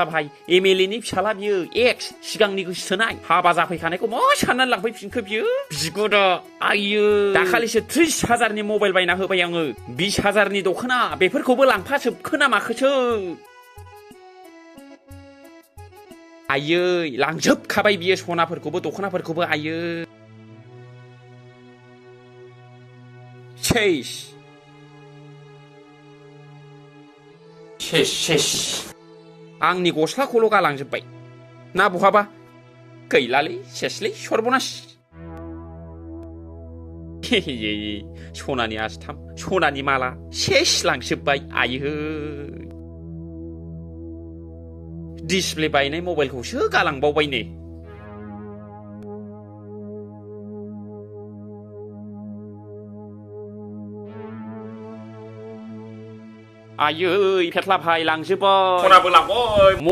भाई MLA नि फिसाला बियो एक्स सिगांनि गोसोथोनाय हाबा जाफैखानायखौ मा साननानै लांफैफिनखो बियो बिगुरा आइयो दाखालिसो 30,000 नि मबाइल बायना होबाय आङो 20,000 नि दखना बेफोरखौबो लांफाजोबखो ना माखोसो आइयो लांजोबखाबाय बियो सनाफोरखौबो दखनाफोरखौबो आइयो सेस आंनि गस्लाखौल' गालांजोबबाय ना बहाबा गैलालै सेसलै सर्बनास सनानि आस्थाम सनानि माला सेस लांजोबबाय आइयो डिसप्ले बायनाय मबाइलखौसो गालांबावबायनो आयै फेटला भाई लांजोबबाय सनाबो लांबाय